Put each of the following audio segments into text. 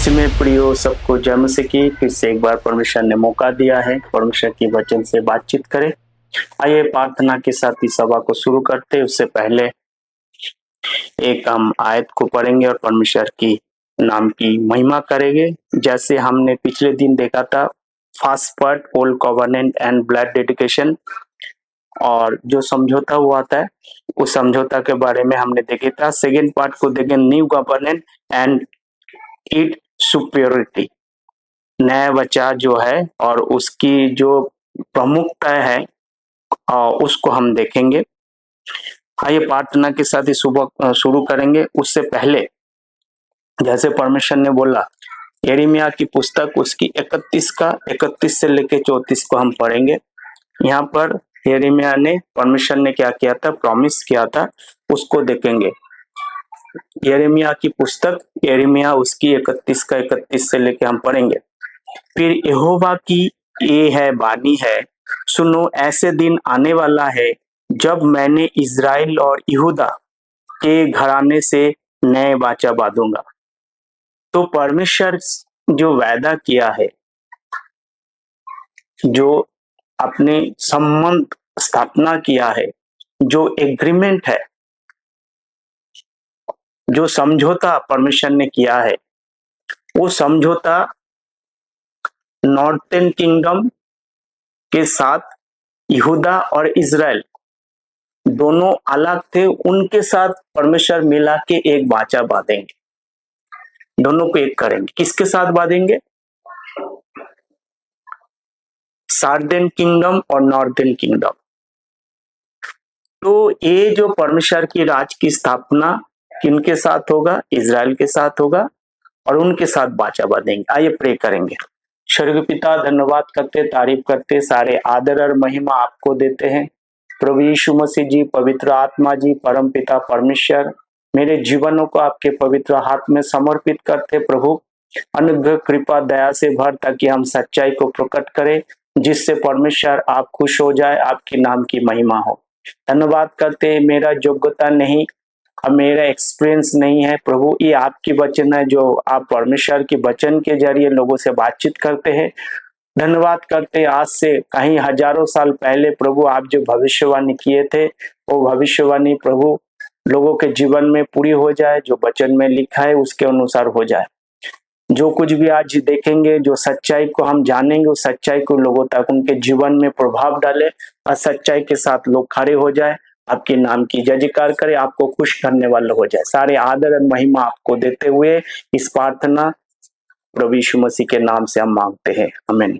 मसीह में प्रियो सबको जय मसीह की। फिर से एक बार परमेश्वर ने मौका दिया है परमेश्वर की वचन से बातचीत करें। आइए प्रार्थना के साथ इस सभा को शुरू करते हैं। उससे पहले एक हम आयत को पढ़ेंगे और परमेश्वर की नाम की महिमा करेंगे। जैसे हमने पिछले दिन देखा था first part old covenant and blood dedication, और जो समझौता हुआ था उस समझौता के बारे में हमने देखा था। सेकेंड पार्ट को देखें new government and it superiority, नया विचार जो है और उसकी जो प्रमुखता है उसको हम देखेंगे। आइए प्रार्थना के साथ ही सुबह शुरू करेंगे। उससे पहले जैसे परमेश्वर ने बोला यिर्मयाह की पुस्तक उसकी 31 से लेके 34 को हम पढ़ेंगे। यहाँ पर यिर्मयाह ने परमेश्वर ने क्या किया था, प्रॉमिस किया था, उसको देखेंगे। यिर्मयाह की पुस्तक यिर्मयाह उसकी 31 से लेके हम पढ़ेंगे। फिर यहोवा की ये है वाणी है, सुनो ऐसे दिन आने वाला है जब मैंने इज़राइल और यहूदा के घराने से नए वाचा बांधूंगा। तो परमेश्वर जो वादा किया है, जो अपने संबंध स्थापना किया है, जो एग्रीमेंट है, जो समझौता परमेश्वर ने किया है, वो समझौता नॉर्थर्न किंगडम के साथ यहूदा और इज़राइल दोनों अलग थे, उनके साथ परमेश्वर मिला के एक वाचा बांधेंगे, दोनों को एक करेंगे। किसके साथ बांधेंगे? साउदर्न किंगडम और नॉर्थर्न किंगडम। तो ये जो परमेश्वर की राज की स्थापना किनके साथ होगा? इज़राइल के साथ होगा और उनके साथ वाचा बांधेंगे। आइए प्रे करेंगे। स्वर्गीय पिता, धन्यवाद करते, तारीफ करते, सारे आदर और महिमा आपको देते हैं। प्रभु यीशु मसीह जी, पवित्र आत्मा जी, परम पिता परमेश्वर, मेरे जीवनों को आपके पवित्र हाथ में समर्पित करते प्रभु। अनुग्रह कृपा दया से भर ताकि हम सच्चाई को प्रकट करें, जिससे परमेश्वर आप खुश हो जाए, आपके नाम की महिमा हो। धन्यवाद करते, मेरा योग्यता नहीं और मेरा एक्सपीरियंस नहीं है प्रभु, ये आपकी वचन है जो आप परमेश्वर के वचन के जरिए लोगों से बातचीत करते हैं। धन्यवाद करते, आज से कहीं हजारों साल पहले प्रभु आप जो भविष्यवाणी किए थे वो भविष्यवाणी प्रभु लोगों के जीवन में पूरी हो जाए, जो वचन में लिखा है उसके अनुसार हो जाए। जो कुछ भी आज देखेंगे, जो सच्चाई को हम जानेंगे, उस सच्चाई को लोगों तक उनके जीवन में प्रभाव डाले और सच्चाई के साथ लोग खड़े हो जाए, आपके नाम की जय जयकार करे, आपको खुश करने वाले हो जाए। सारे आदर और महिमा आपको देते हुए इस प्रार्थना प्रभु यीशु मसीह के नाम से हम मांगते हैं, आमीन।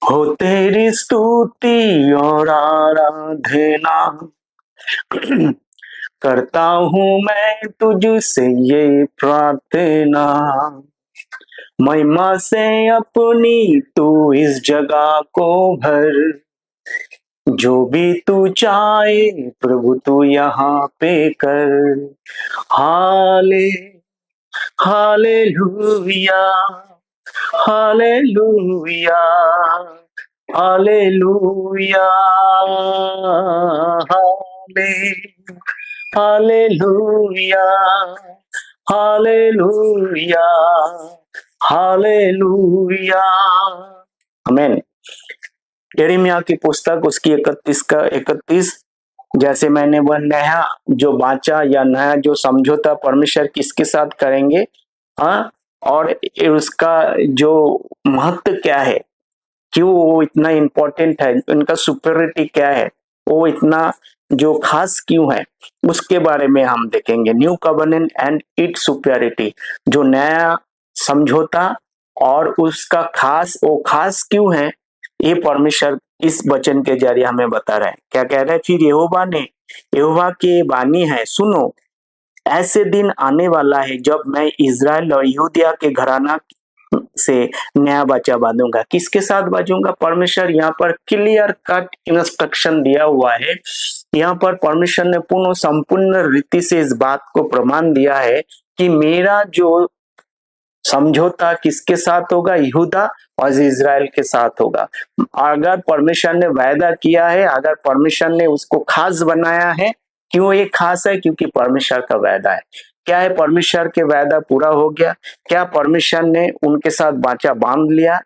हो तेरी स्तुति और आराधना करता हूँ मैं तुझसे ये प्रार्थना, महिमा से अपनी तू इस जगह को भर, जो भी तू चाहे प्रभु तू यहाँ पे कर। हाले हालेलुया हालेलुया हालेलुया हाले हालेलुया हालेलुया हालेलुया, आमीन। यिर्मयाह की पुस्तक उसकी 31 जैसे मैंने वह नया जो वाचा या नया जो समझौता परमेश्वर किसके साथ करेंगे, हाँ, और उसका जो महत्व क्या है, क्यों वो इतना इम्पोर्टेंट है, उनका सुपीरियरिटी क्या है, वो इतना जो खास क्यों है, उसके बारे में हम देखेंगे। New covenant and it superiority, जो नया समझौता और उसका खास, वो खास क्यों है, ये परमेश्वर इस वचन के जरिए हमें बता रहे हैं। क्या कह रहे हैं? फिर यहोवा की वाणी है, सुनो ऐसे दिन आने वाला है जब मैं इज़राइल और यहूदिया के घराना से नया वाचा बांधूंगा। किसके साथ बांधूंगा? परमेश्वर यहाँ पर क्लियर कट इंस्ट्रक्शन दिया हुआ है। यहाँ पर परमेश्वर ने पूर्ण संपूर्ण रीति से इस बात को प्रमाण दिया है कि मेरा जो समझौता किसके साथ होगा? यहूदा और इज़राइल के साथ होगा। अगर परमेश्वर ने वायदा किया है, अगर परमेश्वर ने उसको खास बनाया है, क्यों ये खास है? क्योंकि परमेश्वर का वादा है। क्या है? परमेश्वर के वादा पूरा हो गया। क्या परमेश्वर ने उनके साथ वाचा बांध लिया?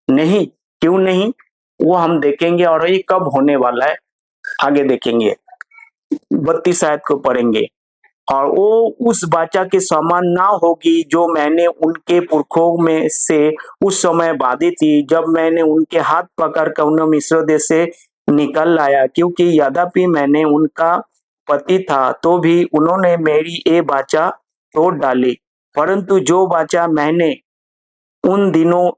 नहीं। क्यों नहीं? वो हम देखेंगे, और ये कब होने वाला है आगे देखेंगे। 32 आयत को पढ़ेंगे। और वो उस वाचा के समान ना होगी जो मैंने उनके पुरखों में से उस समय बांधी थी, जब मैंने उनके हाथ पकड़कर उन्हें मिस्र देश से निकल लाया, क्योंकि यद्यपि मैंने उनका पति था तो भी उन्होंने मेरी ये वाचा तोड़ डाली। परंतु जो वाचा मैंने उन दिनों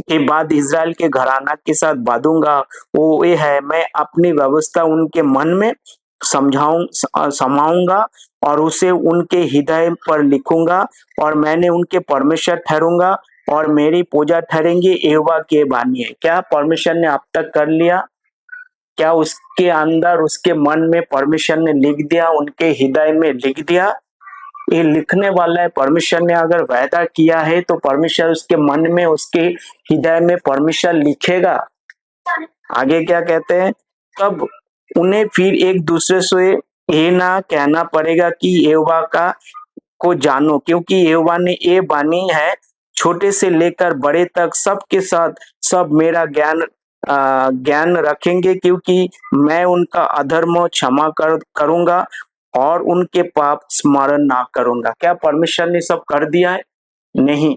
के बाद इज़राइल के घराना के साथ बांधूंगा, वो ये है, मैं अपनी व्यवस्था उनके मन में समाऊंगा और उसे उनके हृदय पर लिखूंगा, और मैंने उनके परमेश्वर ठहरूंगा और मेरी पूजा ठहरेंगी। यहोवा की वाणी है। क्या परमेश्वर ने अब तक कर लिया? क्या उसके अंदर, उसके मन में परमेश्वर ने लिख दिया, उनके हृदय में लिख दिया? ये लिखने वाला है। परमेश्वर ने अगर वायदा किया है तो परमेश्वर उसके मन में, उसके हृदय में परमेश्वर लिखेगा। आगे क्या कहते हैं? तब उन्हें फिर एक दूसरे से ये ना कहना पड़ेगा कि यहोवा का को जानो, क्योंकि यहोवा ने ये वाणी है, छोटे से लेकर बड़े तक सबके साथ सब मेरा ज्ञान रखेंगे, क्योंकि मैं उनका अधर्म क्षमा करूंगा और उनके पाप स्मरण ना करूंगा। क्या परमेश्वर ने सब कर दिया है? नहीं।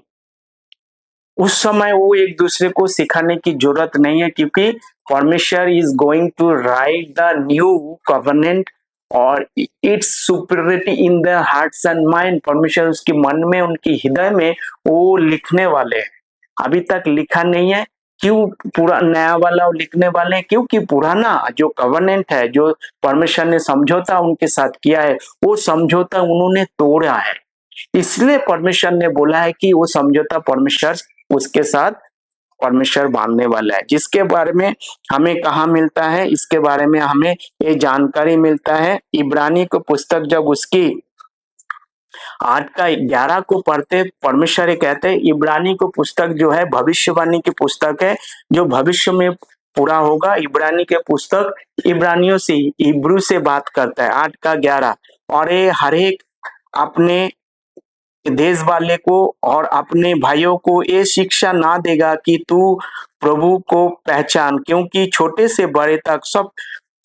उस समय वो एक दूसरे को सिखाने की जरूरत नहीं है, क्योंकि परमेश्वर is going to write the new covenant और it's superiority in the hearts and mind. परमेश्वर उसके मन में, उनके हृदय में वो लिखने वाले हैं। अभी तक लिखा नहीं है। क्यों पूरा नया वाला लिखने वाले हैं? क्योंकि पुराना जो कवर्नेंट है, जो परमेश्वर ने समझौता उनके साथ किया है, वो समझौता उन्होंने तोड़ा है। इसलिए परमेश्वर ने बोला है कि वो समझौता परमेश्वर उसके साथ परमेश्वर बांधने वाला है। जिसके बारे में हमें कहाँ मिलता है? इसके बारे में हमें ये जानकारी मिलता है इब्रानी को पुस्तक, जब उसकी 8 का 11 को पढ़ते, परमेश्वर ये कहते हैं, इब्रानी को पुस्तक जो है भविष्यवाणी की पुस्तक है, जो भविष्य में पूरा होगा। इब्रानी के पुस्तक इब्रानियों से, इब्रू से बात करता है, 8 का 11। और ये हर एक अपने देश वाले को और अपने भाइयों को ये शिक्षा ना देगा कि तू प्रभु को पहचान, क्योंकि छोटे से बड़े तक सब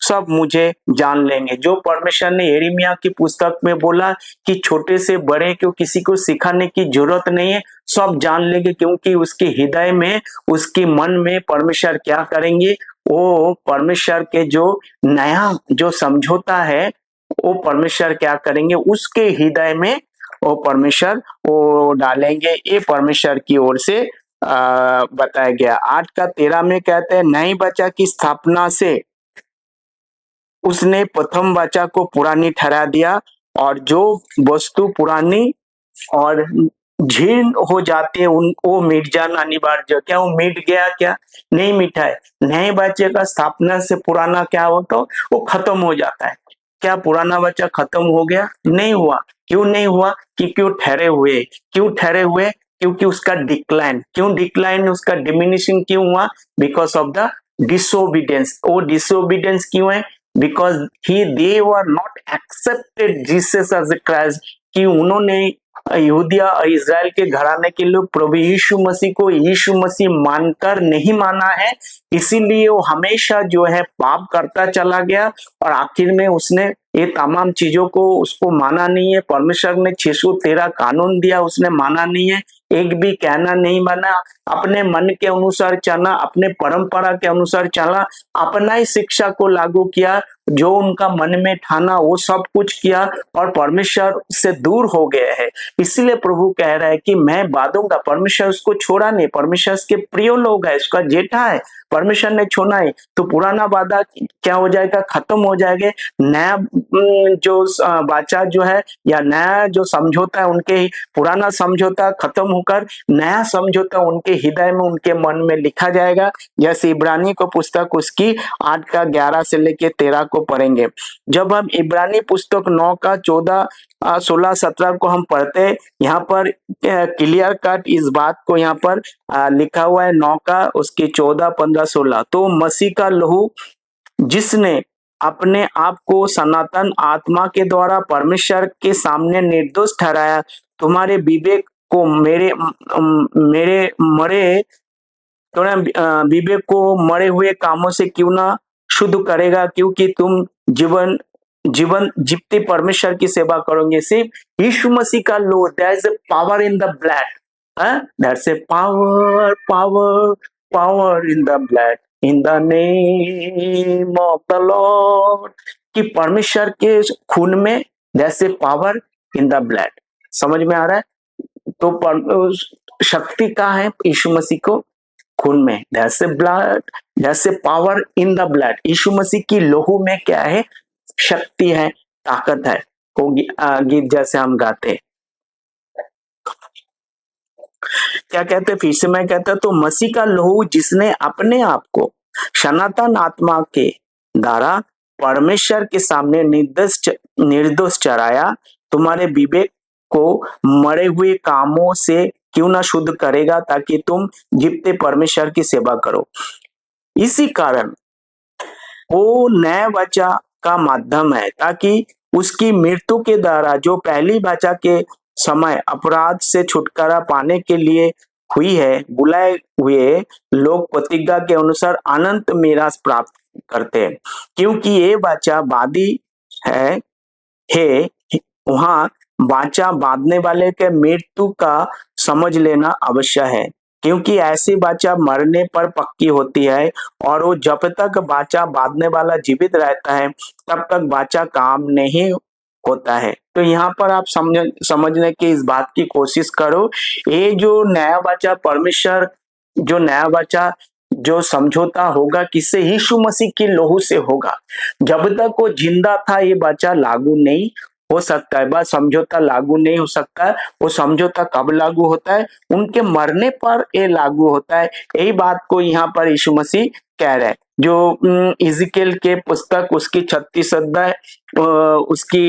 सब मुझे जान लेंगे। जो परमेश्वर ने यिर्मयाह की पुस्तक में बोला कि छोटे से बड़े को किसी को सिखाने की जरूरत नहीं है, सब जान लेंगे, क्योंकि उसके हृदय में, उसके मन में परमेश्वर क्या करेंगे? वो परमेश्वर के जो नया जो समझौता है, वो परमेश्वर क्या करेंगे? उसके हृदय में वो परमेश्वर वो डालेंगे। ये परमेश्वर की ओर से बताया गया। 8 का 13 में कहते हैं, नई वाचा की स्थापना से उसने प्रथम वाचा को पुरानी ठहरा दिया, और जो वस्तु पुरानी और जीर्ण हो जाते हैं उन वो मिट जाना अनिवार्य। क्या वो मिट गया? क्या नहीं मिटा है। नए वाचे का स्थापना से पुराना क्या होता है? वो खत्म हो जाता है। क्या पुराना वाचा खत्म हो गया? नहीं हुआ। क्यों नहीं हुआ? क्योंकि वो ठहरे हुए। क्यों ठहरे हुए? क्योंकि उसका डिक्लाइन, क्यों डिक्लाइन, उसका डिमिनिशिंग क्यों हुआ? Because of the disobedience. वो डिसोबीडियंस क्यों है? Because he they were not accepted Jesus as a Christ, कि उन्होंने यहूदिया और इज़राइल के घराने के लोग प्रभु यीशु मसीह को यीशु मसीह मानकर नहीं माना है, इसीलिए वो हमेशा जो है पाप करता चला गया, और आखिर में उसने ये तमाम चीजों को उसको माना नहीं है। परमेश्वर ने 613 कानून दिया, उसने माना नहीं है, एक भी कहना नहीं माना, अपने मन के अनुसार चला, अपने परंपरा के अनुसार चला, अपना ही शिक्षा को लागू किया, जो उनका मन में ठाना वो सब कुछ किया, और परमेश्वर से दूर हो गए हैं। इसलिए प्रभु कह रहा है कि मैं बांधूंगा। परमेश्वर उसको छोड़ा नहीं, परमेश्वर के प्रिय लोग है, उसका जेठा है, परमेश्वर ने छोड़ा है, तो पुराना वादा क्या हो जाएगा? खत्म हो जाएगा। नया जो वाचा जो है या नया जो समझौता है, उनके पुराना समझौता खत्म होकर नया समझौता उनके हृदय में, उनके मन में लिखा जाएगा। जैसे इब्रानी को पुस्तक उसकी 8 का 11 से लेके 13 को पढ़ेंगे। जब हम इब्रानी पुस्तक 9 का 14 16 17 को हम पढ़ते हैं, यहाँ पर क्लियर कट इस बात को यहाँ पर लिखा हुआ है। 9 का उसके 14 15 16, तो मसीह का लहू जिसने अपने आप को सनातन आत्मा के द्वारा परमेश्वर के सामने निर्दोष ठहराया, तुम्हारे विवेक को मेरे मरे विवेक को मरे हुए कामों से क्यों ना शुद्ध करेगा, क्योंकि तुम जीवन जीवन जीते परमेश्वर की सेवा करोगे। सिर्फ यीशु मसीह का लो, there is a power in the blood, there is a power power power in the blood, in the name of the lord, कि परमेश्वर के खून में there is a power in the blood. समझ में आ रहा है? तो शक्ति कहाँ है यीशु मसीह को खून में, जैसे ब्लड, जैसे पावर इन द ब्लड, यीशु मसीह की लोहू में क्या है? शक्ति है, ताकत है। वो गीत जैसे हम गाते हैं, क्या कहते हैं, फिर से मैं कहता तो मसीह का लोहू जिसने अपने आप को सनातन आत्मा के द्वारा परमेश्वर के सामने निर्दोष चढ़ाया, तुम्हारे विवेक को मरे हुए कामों से क्यों ना शुद्ध करेगा, ताकि तुम जीवते परमेश्वर की सेवा करो। इसी कारण वो नए वाचा का माध्यम है, ताकि उसकी मृत्यु के द्वारा जो पहली वाचा के समय अपराध से छुटकारा पाने के लिए हुई है, बुलाए हुए लोग प्रतिज्ञा के अनुसार अनंत मीरास प्राप्त करते हैं। क्योंकि ये वाचा वादी है वहां वाचा बांधने वाले के मृत्यु का समझ लेना आवश्यक है, क्योंकि ऐसी वाचा मरने पर पक्की होती है, और वो जब तक वाचा बांधने वाला जीवित रहता है तब तक वाचा काम नहीं होता है। तो यहाँ पर आप समझने की इस बात की कोशिश करो, ये जो नया वाचा परमेश्वर, जो नया वाचा जो समझौता होगा किससे? यीशु मसीह की लोहू से होगा। जब तक वो जिंदा था ये वाचा लागू नहीं हो सकता है, बस समझौता लागू नहीं हो सकता है। वो समझौता कब लागू होता है? उनके मरने पर ये लागू होता है। यही बात को यहाँ पर यीशु मसीह कह रहे हैं। जो इज़िकेल के पुस्तक उसकी 36 अध्याय उसकी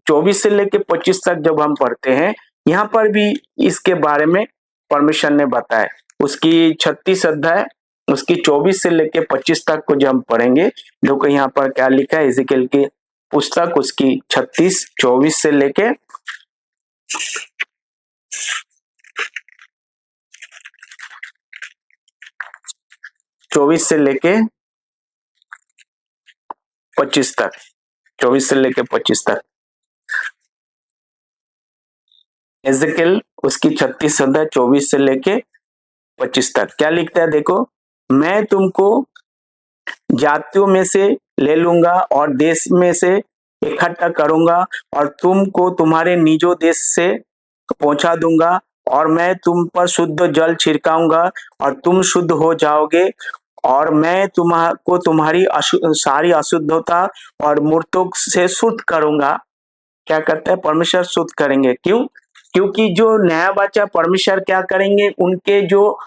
24 से लेके 25 तक जब हम पढ़ते हैं, यहाँ पर भी इसके बारे में परमेश्वर ने बताया। उसकी 36 अध्याय उसकी 24 से लेके 25 तक को जब हम पढ़ेंगे, देखो यहाँ पर क्या लिखा है, इज़िकेल की पुस्तक उसकी 36, 24 से लेके 24 से लेके 25 तक, 24 से लेके 25 तक, इज़िकेल उसकी 36 अध्याय 24 से लेके 25 तक क्या लिखता है? देखो, मैं तुमको जातियों में से ले लूंगा और देश में से इकट्ठा करूंगा, और तुमको तुम्हारे निजो देश से पहुंचा दूंगा, और मैं तुम पर शुद्ध जल छिड़काऊंगा और तुम शुद्ध हो जाओगे, और मैं तुम्हारे तुम्हारी सारी अशुद्धता और मूर्तों से शुद्ध करूंगा। क्या करता है? परमेश्वर शुद्ध करेंगे। क्यों? क्योंकि जो नया बच्चा परमेश्वर क्या करेंगे, उनके जो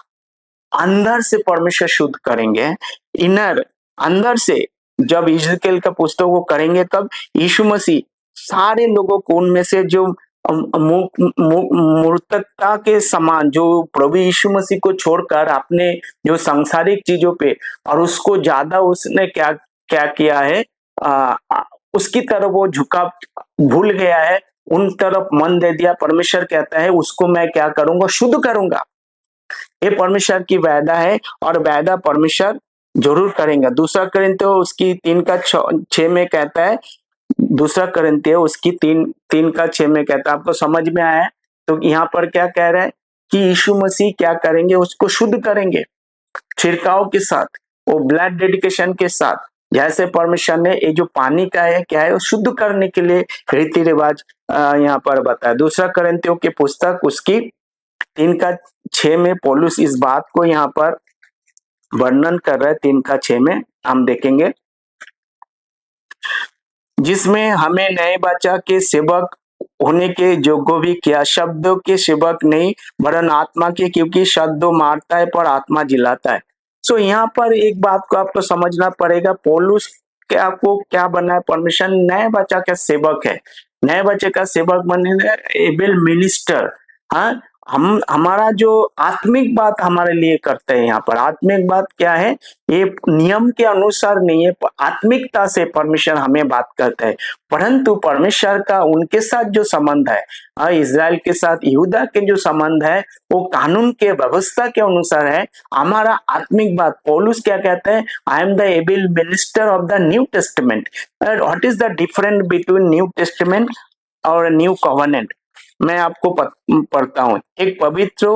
अंदर से परमेश्वर शुद्ध करेंगे, इनर अंदर से। जब इज़राइल का पुस्तक को करेंगे तब यीशु मसीह सारे लोगों को उनमें से जो मूर्खता के समान, जो प्रभु यीशु मसीह को छोड़कर अपने जो सांसारिक चीजों पे और उसको ज्यादा उसने क्या क्या किया है, उसकी तरफ वो झुकाव भूल गया है, उन तरफ मन दे दिया। परमेश्वर कहता है उसको मैं क्या करूंगा? शुद्ध करूंगा। ये परमेश्वर की वायदा है और वायदा परमेश्वर जरूर करेंगे। दूसरा करिन्थियों उसकी 3:6 में कहता है, दूसरा करिन्थियों उसकी 3:3 में कहता है। आपको समझ में आया? तो यहाँ पर क्या कह रहा है कि यीशु मसीह क्या करेंगे? उसको शुद्ध करेंगे छिड़काव के साथ, वो ब्लड डेडिकेशन के साथ। जैसे परमेश्वर ने ये जो पानी का है क्या है, वो शुद्ध करने के लिए रीति रिवाज यहाँ पर बताया। दूसरा करिन्थियों की पुस्तक उसकी 3:6 में पौलुस इस बात को यहाँ पर वर्णन कर रहा है। 3:6 में हम देखेंगे, जिसमें हमें नए वाचा के सेवक होने के योग्य भी किया, शब्दों के सेवक नहीं वरन आत्मा के, क्योंकि शब्दों मारता है पर आत्मा जिलाता है। सो यहाँ पर एक बात को आपको समझना पड़ेगा, पौलुस के आपको क्या बनना है? परमेश्वर नए वाचा का सेवक है। नए वाचा का सेवक बनने एबल मिनिस्टर, हाँ, हमारा जो आत्मिक बात हमारे लिए करते हैं, यहाँ पर आत्मिक बात क्या है, ये नियम के अनुसार नहीं है, आत्मिकता से परमेश्वर हमें बात करते हैं। परंतु परमेश्वर का उनके साथ जो संबंध है, इज़राइल के साथ यहूदा के जो संबंध है, वो कानून के व्यवस्था के अनुसार है। हमारा आत्मिक बात, पौलुस क्या कहते हैं, I am the able minister of the new testament. What is the difference between new testament और न्यू कॉवेनेंट? मैं आपको पढ़ता हूँ। एक पवित्र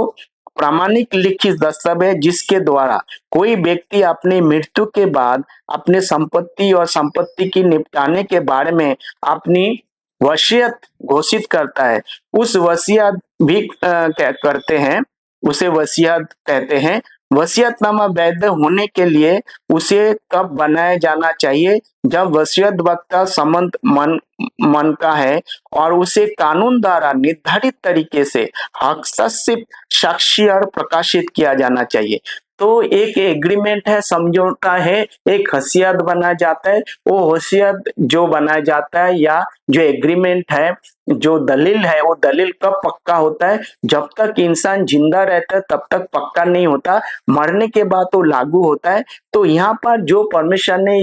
प्रामाणिक लिखित दस्तावेज जिसके द्वारा कोई व्यक्ति अपनी मृत्यु के बाद अपने संपत्ति और संपत्ति की निपटाने के बारे में अपनी वसीयत घोषित करता है, उस वसीयत भी करते हैं, उसे वसीयत कहते हैं। वसीयतनामा वैध होने के लिए उसे कब बनाया जाना चाहिए? जब वसीयत वक्ता संबंध मन का है और उसे कानून द्वारा निर्धारित तरीके से हस्तक्षेप साक्षी और प्रकाशित किया जाना चाहिए। तो एक एग्रीमेंट है, समझौता है, एक हसीयत बना जाता है। वो हसीयत जो बनाया जाता है या जो एग्रीमेंट है, जो दलील है, वो दलील कब पक्का होता है? जब तक इंसान जिंदा रहता है तब तक पक्का नहीं होता, मरने के बाद तो लागू होता है। तो यहाँ पर जो परमेश्वर ने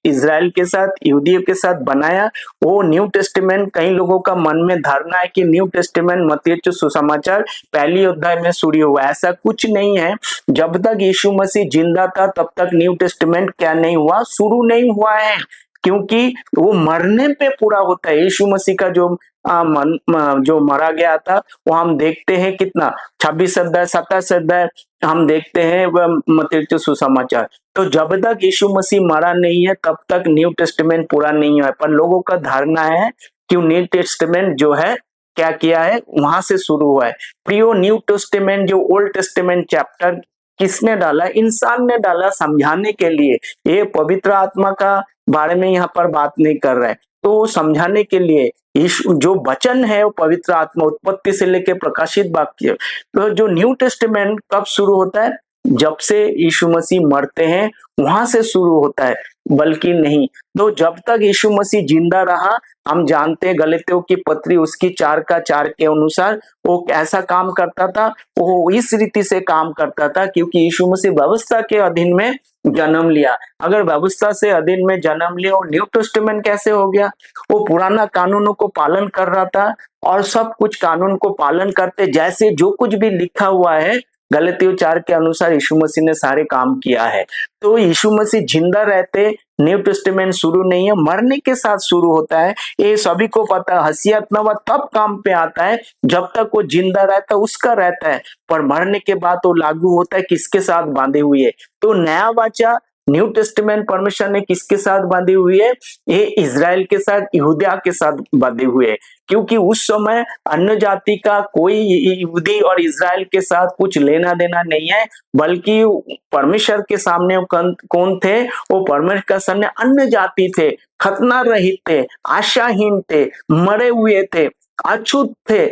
इज़राइल के साथ, यहूदियों के साथ बनाया, वो न्यू टेस्टामेंट, कई लोगों का मन में धारणा है कि न्यू टेस्टामेंट मत्ती सुसमाचार पहली अध्याय में शुरू हुआ। ऐसा कुछ नहीं है। जब तक यीशु मसीह जिंदा था तब तक न्यू टेस्टामेंट क्या नहीं हुआ, शुरू नहीं हुआ है, क्योंकि वो मरने पे पूरा होता है। यीशु मसीह का जो मरा गया था, वो हम देखते हैं कितना 26 अध्याय 27 अध्याय हम देखते हैं वह मत्ती सुसमाचार। तो जब तक यीशु मसीह मरा नहीं है तब तक न्यू टेस्टामेंट पूरा नहीं हुआ है। पर लोगों का धारणा है कि न्यू टेस्टामेंट जो है क्या किया है, वहां से शुरू हुआ है। प्रियो, न्यू टेस्टामेंट जो ओल्ड टेस्टामेंट चैप्टर किसने डाला? इंसान ने डाला, समझाने के लिए। ये पवित्र आत्मा का बारे में यहाँ पर बात नहीं कर रहा है। तो समझाने के लिए जो वचन है वो पवित्र आत्मा, उत्पत्ति से लेकर प्रकाशित वाक्य। तो जो न्यू टेस्टामेंट कब शुरू होता है? जब से यीशु मसीह मरते हैं वहां से शुरू होता है, बल्कि नहीं। तो जब तक यीशु मसीह जिंदा रहा, हम जानते हैं गलातियों की पत्री उसकी 4:4 के अनुसार वो ऐसा काम करता था, वो इस रीति से काम करता था क्योंकि यीशु मसीह व्यवस्था के अधीन में जन्म लिया। अगर व्यवस्था से अधीन में जन्म लिया और न्यू टेस्टामेंट कैसे हो गया? वो पुराना कानूनों को पालन कर रहा था और सब कुछ कानून को पालन करते, जैसे जो कुछ भी लिखा हुआ है गलातियों 4 के अनुसार यीशु मसीह ने सारे काम किया है। तो यीशु मसीह जिंदा रहते न्यू टेस्टामेंट शुरू नहीं है, मरने के साथ शुरू होता है। ये सभी को पता है। हसीयतनामा तब काम पे आता है जब तक वो जिंदा रहता है, उसका रहता है, पर मरने के बाद वो लागू होता है किसके साथ बांधे हुए? तो नया वाचा न्यू टेस्टामेंट परमेश्वर ने किसके साथ बांधी हुई है? ये इज़राइल के साथ, यहूदिया के साथ बांधे हुए है, क्योंकि उस समय अन्य जाति का कोई यहूदी और इज़राइल के साथ कुछ लेना देना नहीं है, बल्कि परमेश्वर के सामने कौन थे? वो परमेश्वर के सामने अन्य जाति थे, खतना रहित थे, आशाहीन थे, मरे हुए थे, अछूत थे,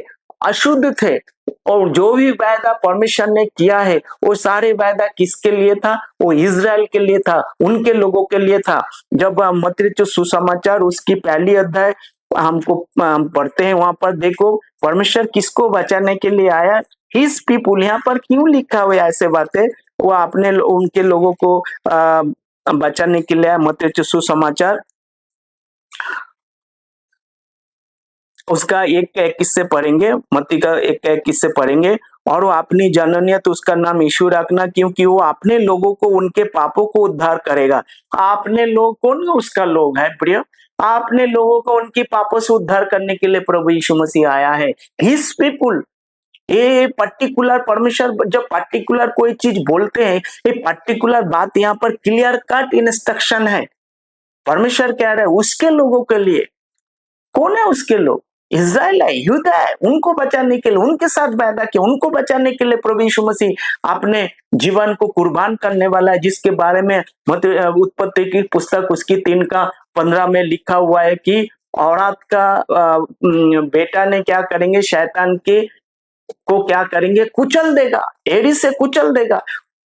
अशुद्ध थे। और जो भी वायदा परमेश्वर ने किया है वो सारे वायदा किसके लिए था? वो इज़राइल के लिए था, उनके लोगों के लिए था। जब मत्ती सुसमाचार उसकी पहली अध्याय हमको पढ़ते हैं, वहां पर देखो परमेश्वर किसको बचाने के लिए आया। हिज पीपुल, यहाँ पर क्यों लिखा हुआ है ऐसे बातें? वो अपने उनके लोगों को बचाने के लिए आया। मत्ती सुसमाचार उसका 1:21 से पढ़ेंगे, मत्ती का 1:21 से पढ़ेंगे। और वो अपनी जननी तो उसका नाम यीशु रखना, क्योंकि वो अपने लोगों को उनके पापों को उद्धार करेगा। आपने लोग कौन उसका लोग है प्रिय? आपने लोगों को उनकी पापों से उद्धार करने के लिए प्रभु यीशु मसीह आया है। हिज पीपुल, ये पर्टिकुलर परमेश्वर जब पर्टिकुलर कोई चीज बोलते हैं, ये पर्टिकुलर बात यहाँ पर क्लियर कट इंस्ट्रक्शन है। परमेश्वर कह रहे हैं उसके लोगों के लिए। कौन है उसके लोग? इज़राइल है, यहूदा है। उनको बचाने के लिए, उनके साथ वायदा किया, उनको बचाने के लिए प्रभु यीशु मसीह अपने जीवन को कुर्बान करने वाला है, जिसके बारे में उत्पत्ति की पुस्तक उसकी 3:15 में लिखा हुआ है कि औरत का बेटा ने क्या करेंगे? शैतान के को क्या करेंगे? कुचल देगा, एड़ी से कुचल देगा।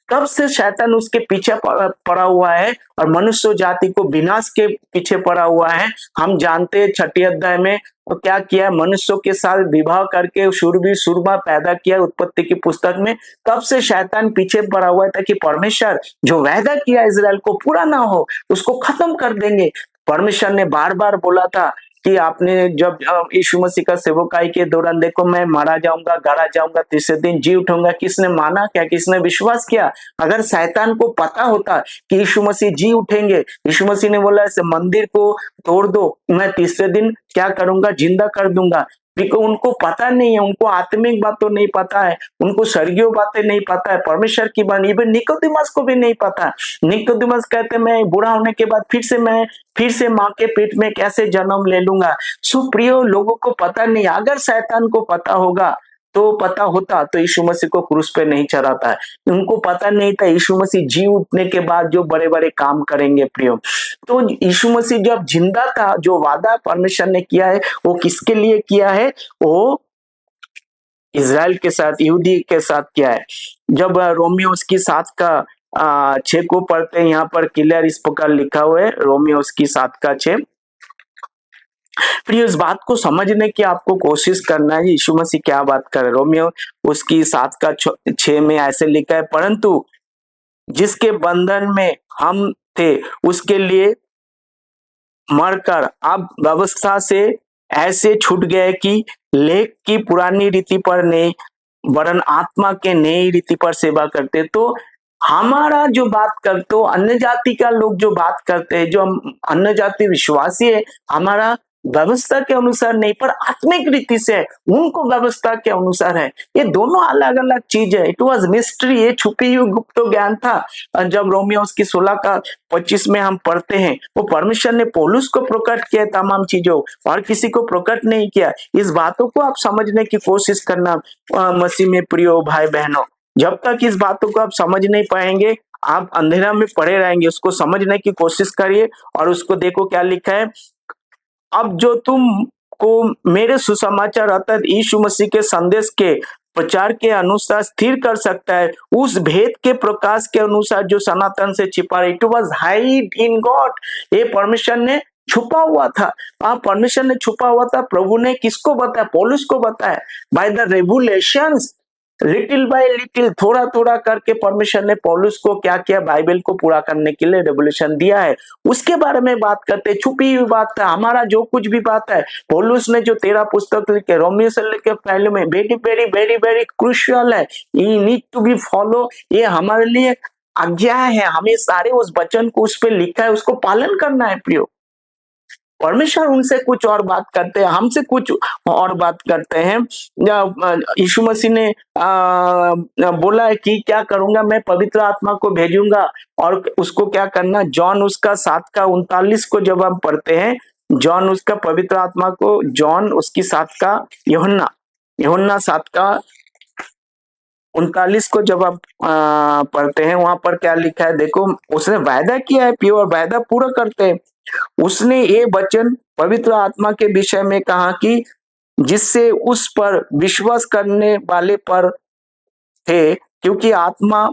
कब से शैतान उसके पीछे पड़ा हुआ है और मनुष्य जाति को विनाश के पीछे पड़ा हुआ है। हम जानते हैं 6 अध्याय में तो क्या किया, मनुष्यों के साथ विवाह करके शूरवीर सूरमा पैदा किया उत्पत्ति की पुस्तक में। कब से शैतान पीछे पड़ा हुआ है ताकि परमेश्वर जो वायदा किया इजराइल को पूरा ना हो, उसको खत्म कर देंगे। परमेश्वर ने बार बार बोला था कि आपने जब यीशु मसीह का सेवकाई के दौरान देखो मैं मारा जाऊंगा, गाड़ा जाऊंगा, तीसरे दिन जी उठूंगा, किसने माना क्या, किसने विश्वास किया? अगर शैतान को पता होता कि यीशु मसीह जी उठेंगे, यीशु मसीह ने बोला ऐसे मंदिर को तोड़ दो, मैं तीसरे दिन क्या करूंगा, जिंदा कर दूंगा। बिकॉज उनको पता नहीं है, उनको आत्मिक बात तो नहीं पता है, उनको स्वर्गीय बातें नहीं पता है, परमेश्वर की बात इवन निकोदेमस को भी नहीं पता। निकोदेमस कहते मैं बूढ़ा होने के बाद फिर से माँ के पेट में कैसे जन्म ले लूंगा। सुप्रियो लोगों को पता नहीं, अगर शैतान को पता होगा तो पता होता तो यीशु मसीह को क्रूस पे नहीं चढ़ाता है। उनको पता नहीं था यीशु मसीह जी उठने के बाद जो बड़े बड़े काम करेंगे प्रियो। तो यीशु मसीह जब जिंदा था, जो वादा परमेश्वर ने किया है वो किसके लिए किया है? वो इज़राइल के साथ, यहूदी के साथ किया है। जब रोमियो उसकी 7 का 6 को पढ़ते हैं, यहाँ पर क्लियर इस प्रकार लिखा हुआ है, रोमियो उसकी 7 का 6। फिर इस बात को समझने की आपको कोशिश करना है यीशु मसीह क्या बात कर रहे। रोमियो उसकी 7 का 6 में ऐसे लिखा है, परंतु जिसके बंधन में हम थे उसके लिए मरकर अब व्यवस्था से ऐसे छूट गए कि लेख की पुरानी रीति पर नहीं वरन आत्मा के नई रीति पर सेवा करते। तो हमारा जो बात करते हो अन्य जाति का लोग जो बात करते हैं, जो हम अन्य जाति विश्वासी है, हमारा व्यवस्था के अनुसार नहीं पर आत्मिक रीति से है, उनको व्यवस्था के अनुसार है। ये दोनों अलग अलग चीज है। इट वॉज मिस्ट्री, ये छुपी हुई गुप्त ज्ञान था। जब रोमियो उसकी 16 का 25 में हम पढ़ते हैं, वो परमेश्वर ने पौलुस को प्रकट किया तमाम चीजों, और किसी को प्रकट नहीं किया। इस बातों को आप समझने की कोशिश करना मसीह में प्रियो भाई बहनों। जब तक इस बातों को आप समझ नहीं पाएंगे, आप अंधेरा में पड़े रहेंगे। उसको समझने की कोशिश करिए और उसको देखो क्या लिखा है। अब जो तुम को मेरे सुसमाचार अर्थात यीशु मसीह के संदेश के प्रचार के अनुसार स्थिर कर सकता है, उस भेद के प्रकाश के अनुसार जो सनातन से छिपा है। It was hide in God, ये परमेश्वर ने छुपा हुआ था। परमेश्वर ने छुपा हुआ था। प्रभु ने किसको बताया? पौलुस को बताया। By the revelations, little by little, थोड़ा थोड़ा करके परमेश्वर ने पौलुस को क्या किया? बाइबल को पूरा करने के लिए रेवोल्यूशन दिया है। उसके बारे में बात करते, छुपी हुई बात है। हमारा जो कुछ भी बात है, पौलुस ने जो 13 पुस्तक लिखे, रोमियो से लेकर पहले में, very very very very crucial है। You need to be follow. ये हमारे लिए आज्ञा है, हमें सारे उस वचन को उस पर लिखा है, उसको पालन करना है प्रियो। परमेश्वर उनसे कुछ और बात करते हैं, हमसे कुछ और बात करते हैं। यीशु मसीह ने बोला है कि क्या करूंगा, मैं पवित्र आत्मा को भेजूंगा। और उसको क्या करना? जॉन उसका 7 का 39 को जब हम पढ़ते हैं, जॉन उसका पवित्र आत्मा को, जॉन उसकी 7 का, यूहन्ना 7 का 39 को जब आप पढ़ते हैं, वहां पर क्या लिखा है देखो। उसने वायदा किया है, प्योर वायदा पूरा करते हैं। उसने ये वचन पवित्र आत्मा के विषय में कहा कि जिससे उस पर विश्वास करने वाले पर थे, क्योंकि आत्मा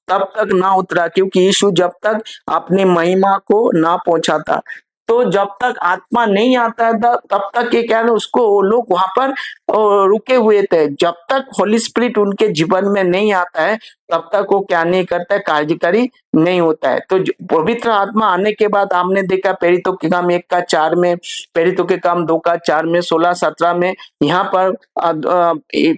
तब तक ना उतरा क्योंकि यीशु जब तक अपनी महिमा को ना पहुंचा था। तो जब तक आत्मा नहीं आता था तब तक ये क्या है, उसको लोग वहां पर रुके हुए थे। जब तक होली स्पिरिट उनके जीवन में नहीं आता है तब तक वो क्या नहीं करता है? कार्यकारी नहीं होता है। तो पवित्र आत्मा आने के बाद हमने देखा प्रेरितों के काम 1 का 4 में, प्रेरितों के काम 2 का 4 में, 16-17 में, यहाँ पर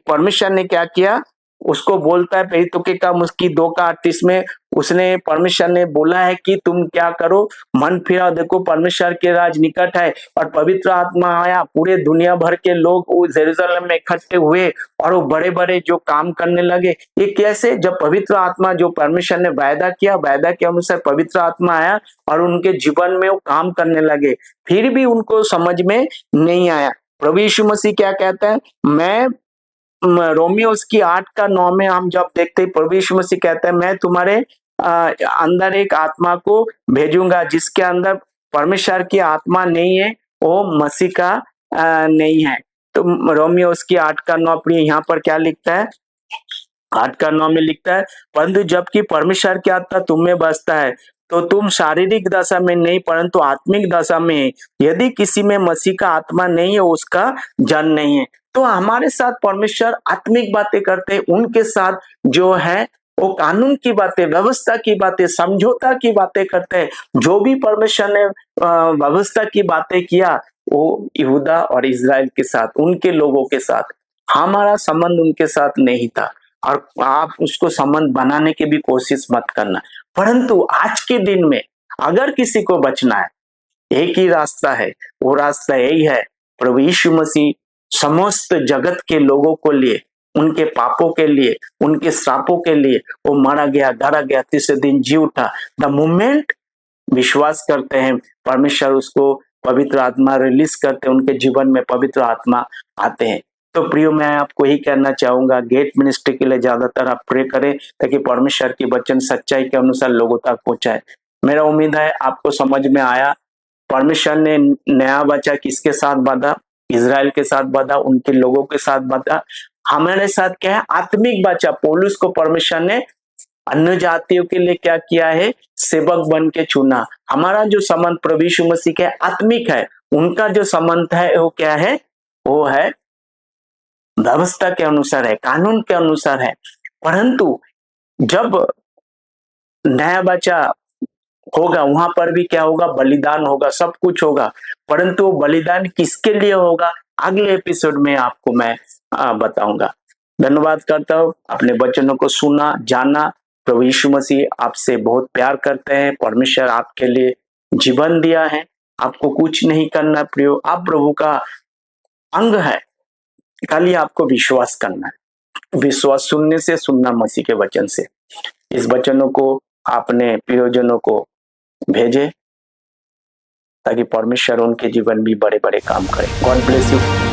परमेश्वर ने क्या किया? उसको बोलता है प्रेरितों के काम उसकी 2 का 38 में, उसने परमेश्वर ने बोला है कि तुम क्या करो? मन फिराओ, देखो परमेश्वर के राज निकट है। और पवित्र आत्मा आया, पूरे दुनिया भर के लोग यरूशलेम में इकट्ठे हुए और वो बड़े बड़े जो काम करने लगे। ये कैसे? जब पवित्र आत्मा, जो परमेश्वर ने वायदा किया, वायदा के अनुसार पवित्र आत्मा आया और उनके जीवन में वो काम करने लगे। फिर भी उनको समझ में नहीं आया। प्रभु यीशु मसीह क्या कहता है? मैं रोमियो उसकी 8 का 9 में हम जब देखते हैं, प्रभु यीशु मसीह कहता है मैं तुम्हारे अंदर एक आत्मा को भेजूंगा जिसके अंदर परमेश्वर की आत्मा नहीं है, वो मसीह का नहीं है। तो रोमियो उसकी 8 का 9 यहाँ पर क्या लिखता है? 8 का 9 में लिखता है, परंतु जबकि परमेश्वर की आत्मा तुम में बसता है तो तुम शारीरिक दशा में नहीं परंतु आत्मिक दशा में है। यदि किसी में मसीह का आत्मा नहीं है उसका जन्म नहीं है। तो हमारे साथ परमेश्वर आत्मिक बातें करते हैं, उनके साथ जो है वो कानून की बातें, व्यवस्था की बातें, समझौता की बातें करते हैं। जो भी परमेश्वर ने व्यवस्था की बातें किया वो यहूदा और इस्राएल के साथ, उनके लोगों के साथ। हमारा संबंध उनके साथ नहीं था और आप उसको संबंध बनाने की भी कोशिश मत करना। परंतु आज के दिन में अगर किसी को बचना है, एक ही रास्ता है, वो रास्ता यही है, प्रभु यीशु मसीह समस्त जगत के लोगों को लिए, उनके पापों के लिए, उनके श्रापों के लिए वो मारा गया, गाड़ा गया, तीसरे दिन जी उठा। द मोमेंट विश्वास करते हैं, परमेश्वर उसको पवित्र आत्मा रिलीज करते हैं, उनके जीवन में पवित्र आत्मा आते हैं। तो प्रियो, मैं आपको ही कहना चाहूंगा, गेट मिनिस्ट्री के लिए ज्यादातर आप प्रे करें ताकि परमेश्वर की वचन सच्चाई के अनुसार लोगों तक पहुंचाए। मेरा उम्मीद है आपको समझ में आया। परमेश्वर ने नया वाचा किसके साथ बांधा? इजराइल के साथ बांधा, उनके लोगों के साथ बांधा। हमारे साथ क्या है? आत्मिक वाचा। पौलुस को परमेश्वर ने अन्य जातियों के लिए क्या किया है? सेवक बन के चुना। हमारा जो संबंध प्रभु यीशु मसीह के आत्मिक है, उनका जो संबंध है वो क्या है? वो है व्यवस्था के अनुसार है, कानून के अनुसार है। परंतु जब नया बच्चा होगा वहां पर भी क्या होगा? बलिदान होगा, सब कुछ होगा। परंतु वो बलिदान किसके लिए होगा? अगले एपिसोड में आपको मैं बताऊंगा। धन्यवाद करता हूँ, अपने वचनों को सुना, जाना। प्रभु यीशु मसीह आपसे बहुत प्यार करते हैं। परमेश्वर आपके लिए जीवन दिया है, आपको कुछ नहीं करना प्रियो, आप प्रभु का अंग है, खाली आपको विश्वास करना है। विश्वास सुनने से, सुनना मसीह के वचन से। इस वचनों को अपने प्रियोजनों को भेजे ताकि परमेश्वर उनके जीवन भी बड़े बड़े काम करे। God bless you.